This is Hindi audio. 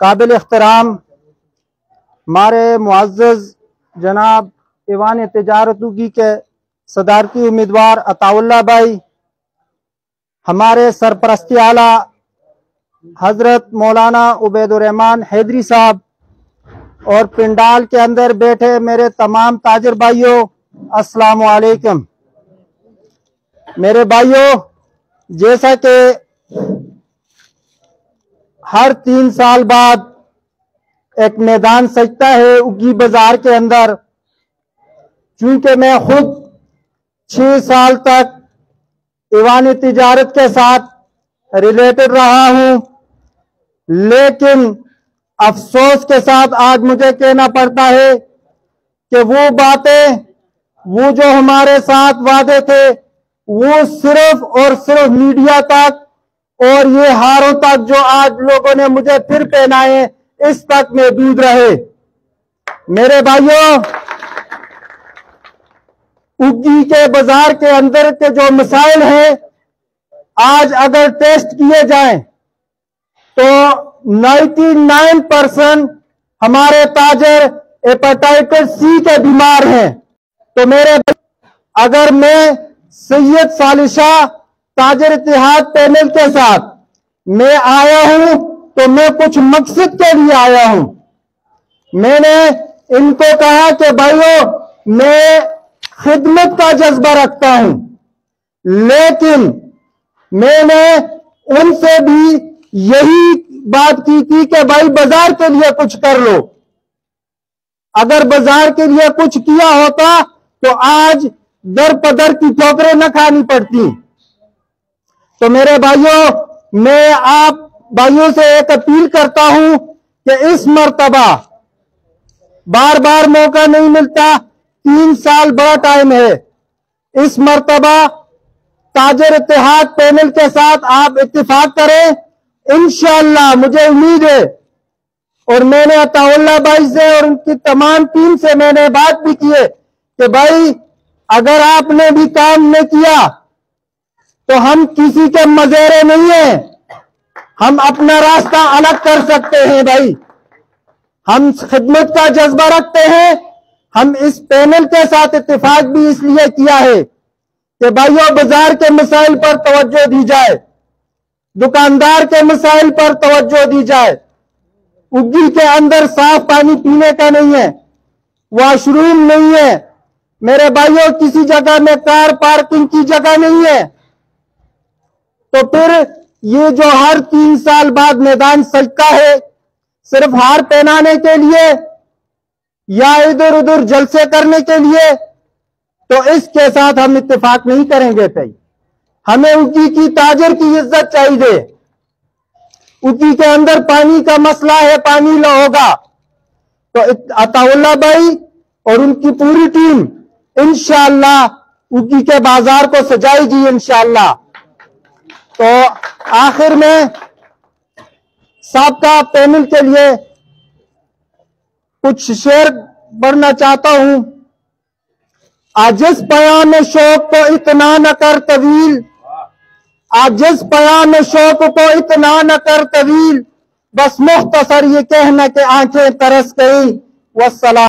काबिल इख्तराम हमारे मुअज़्ज़ज़ जनाब ईवान तिजारतुगी के सदारती उम्मीदवार अताउल्लाह भाई, हमारे सरपरस्ती आला हजरत मौलाना उबैदुर्रहमान हैदरी साहब और पिंडाल के अंदर बैठे मेरे तमाम ताजिर भाइयों, अस्सलामु अलैकुम। मेरे भाइयों, जैसा कि हर 3 साल बाद एक मैदान सजता है उगी बाजार के अंदर, चूंकि मैं खुद 6 साल तक ईवान तिजारत के साथ रिलेटेड रहा हूं, लेकिन अफसोस के साथ आज मुझे कहना पड़ता है कि वो बातें, वो जो हमारे साथ वादे थे, वो सिर्फ और सिर्फ मीडिया तक और ये हारों तक जो आज लोगों ने मुझे फिर पहनाए, इस तक महदूद रहे। मेरे भाइयों, उगी के बाजार के अंदर के जो मसाइल हैं, आज अगर टेस्ट किए जाएं तो 99% हमारे ताजर हेपेटाइटिस सी के बीमार हैं। तो मेरे, अगर मैं सैयद सालिशा ताजर इत्तेहाद पैनल के साथ मैं आया हूं तो मैं कुछ मकसद के लिए आया हूं। मैंने इनको कहा कि भाइयों, मैं खिदमत का जज्बा रखता हूं, लेकिन मैंने उनसे भी यही बात की थी कि भाई बाजार के लिए कुछ कर लो। अगर बाजार के लिए कुछ किया होता तो आज दर पदर की ठोकरें न खानी पड़ती। तो मेरे भाइयों, मैं आप भाइयों से एक अपील करता हूं कि इस मर्तबा बार बार मौका नहीं मिलता, 3 साल बड़ा टाइम है। इस मर्तबा ताजर इत्तेहाद पैनल के साथ आप इत्तिफाक करें, इंशाअल्लाह मुझे उम्मीद है। और मैंने अताउल्लाह भाई से और उनकी तमाम टीम से मैंने बात भी की है कि भाई, अगर आपने भी काम नहीं किया तो हम किसी के मजेरे नहीं हैं, हम अपना रास्ता अलग कर सकते हैं। भाई, हम खिदमत का जज्बा रखते हैं। हम इस पैनल के साथ इत्तिफाक भी इसलिए किया है कि भाइयों, बाजार के मसाइल पर तवज्जो दी जाए, दुकानदार के मसाइल पर तवज्जो दी जाए। उग्गी के अंदर साफ पानी पीने का नहीं है, वॉशरूम नहीं है। मेरे भाइयों, किसी जगह में कार पार्किंग की जगह नहीं है। तो फिर ये जो हर 3 साल बाद मैदान सजता है सिर्फ हार पहनाने के लिए या इधर उधर जलसे करने के लिए, तो इसके साथ हम इत्तेफाक नहीं करेंगे। भाई, हमें उगी की ताजर की इज्जत चाहिए। उगी के अंदर पानी का मसला है, पानी ला होगा तो अताउल्लाह भाई और उनकी पूरी टीम इंशाअल्लाह उगी के बाजार को सजाएगी इंशाअल्लाह। तो आखिर में साबका पैनल के लिए कुछ शेर पढ़ना चाहता हूं। आजिज़ पयाम शौक को इतना न कर तवील, आजिज़ पयाम शौक को इतना न कर तवील, बस मुख्तसर ये कहना कि आंखें तरस गई। वस्सलाम।